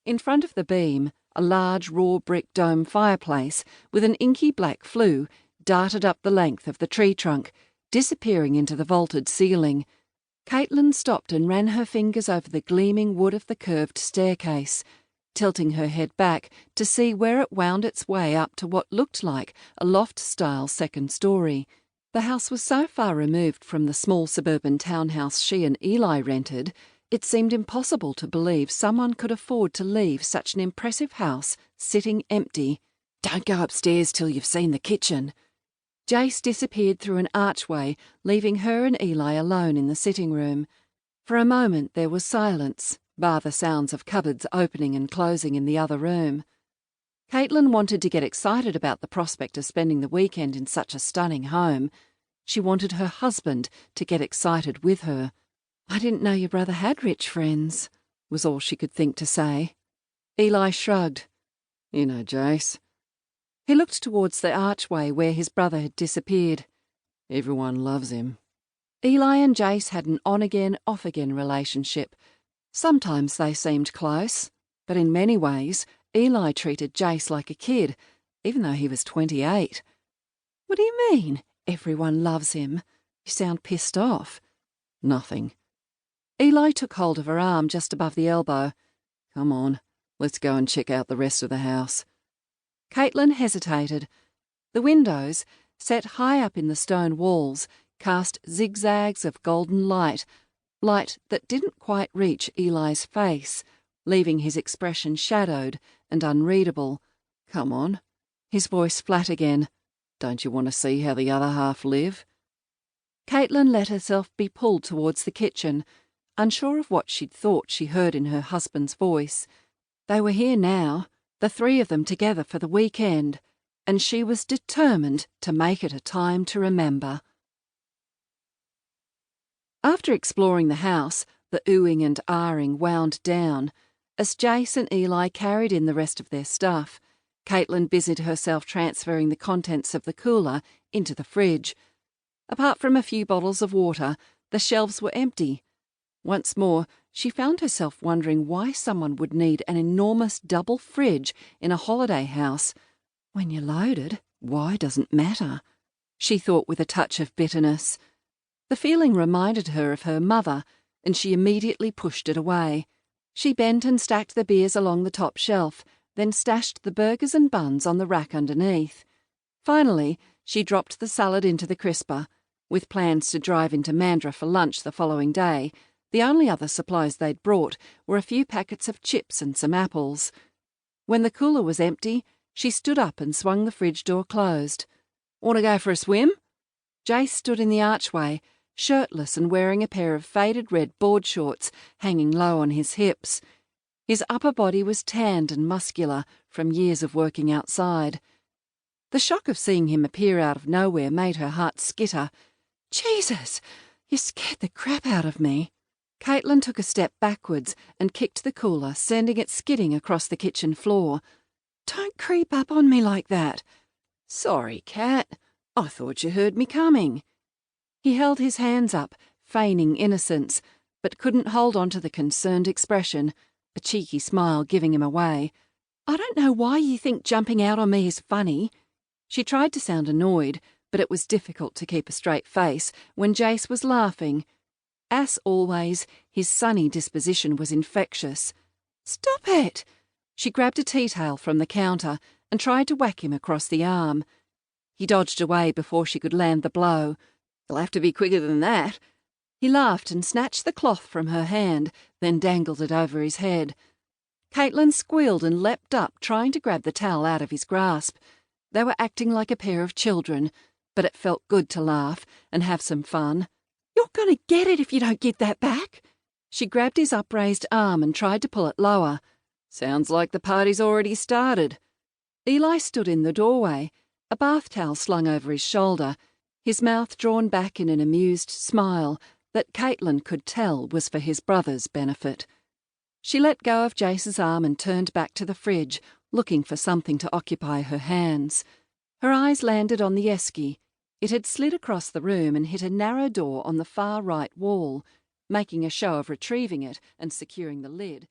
In front of the beam, a large raw brick dome fireplace with an inky black flue darted up the length of the tree trunk, disappearing into the vaulted ceiling. Caitlin stopped and ran her fingers over the gleaming wood of the curved staircase, tilting her head back to see where it wound its way up to what looked like a loft-style second story. The house was so far removed from the small suburban townhouse she and Eli rented, it seemed impossible to believe someone could afford to leave such an impressive house sitting empty. "Don't go upstairs till you've seen the kitchen." Jace disappeared through an archway, leaving her and Eli alone in the sitting room. For a moment there was silence, bar the sounds of cupboards opening and closing in the other room. Caitlin wanted to get excited about the prospect of spending the weekend in such a stunning home. She wanted her husband to get excited with her. "I didn't know your brother had rich friends," was all she could think to say. Eli shrugged. "You know Jace." He looked towards the archway where his brother had disappeared. "Everyone loves him." Eli and Jace had an on-again, off-again relationship. Sometimes they seemed close, but in many ways Eli treated Jace like a kid, even though he was 28. "What do you mean, everyone loves him? You sound pissed off." "Nothing." Eli took hold of her arm just above the elbow. "Come on, let's go and check out the rest of the house." Caitlin hesitated. The windows, set high up in the stone walls, cast zigzags of golden light that didn't quite reach Eli's face, leaving his expression shadowed and unreadable. "Come on." His voice flat again. "Don't you want to see how the other half live?" Caitlin let herself be pulled towards the kitchen, unsure of what she'd thought she heard in her husband's voice. They were here now, the three of them together for the weekend, and she was determined to make it a time to remember. After exploring the house, the oohing and ahhing wound down. As Jace and Eli carried in the rest of their stuff, Caitlin busied herself transferring the contents of the cooler into the fridge. Apart from a few bottles of water, the shelves were empty. Once more, she found herself wondering why someone would need an enormous double fridge in a holiday house. When you're loaded, why doesn't matter? She thought with a touch of bitterness. The feeling reminded her of her mother, and she immediately pushed it away. She bent and stacked the beers along the top shelf, then stashed the burgers and buns on the rack underneath. Finally, she dropped the salad into the crisper. With plans to drive into Mandurah for lunch the following day, the only other supplies they'd brought were a few packets of chips and some apples. When the cooler was empty, she stood up and swung the fridge door closed. "Want to go for a swim?" Jace stood in the archway, shirtless and wearing a pair of faded red board shorts hanging low on his hips. His upper body was tanned and muscular from years of working outside. The shock of seeing him appear out of nowhere made her heart skitter. "Jesus, you scared the crap out of me." Caitlin took a step backwards and kicked the cooler, sending it skidding across the kitchen floor. "Don't creep up on me like that." "Sorry, Cat. I thought you heard me coming." He held his hands up, feigning innocence, but couldn't hold on to the concerned expression, a cheeky smile giving him away. "I don't know why you think jumping out on me is funny." She tried to sound annoyed, but it was difficult to keep a straight face when Jace was laughing. As always, his sunny disposition was infectious. "Stop it!" She grabbed a tea towel from the counter and tried to whack him across the arm. He dodged away before she could land the blow. "You'll have to be quicker than that." He laughed and snatched the cloth from her hand, then dangled it over his head. Caitlin squealed and leapt up, trying to grab the towel out of his grasp. They were acting like a pair of children, but it felt good to laugh and have some fun. "You're going to get it if you don't give that back." She grabbed his upraised arm and tried to pull it lower. "Sounds like the party's already started." Eli stood in the doorway, a bath towel slung over his shoulder, his mouth drawn back in an amused smile that Caitlin could tell was for his brother's benefit. She let go of Jace's arm and turned back to the fridge, looking for something to occupy her hands. Her eyes landed on the esky. It had slid across the room and hit a narrow door on the far right wall. Making a show of retrieving it and securing the lid,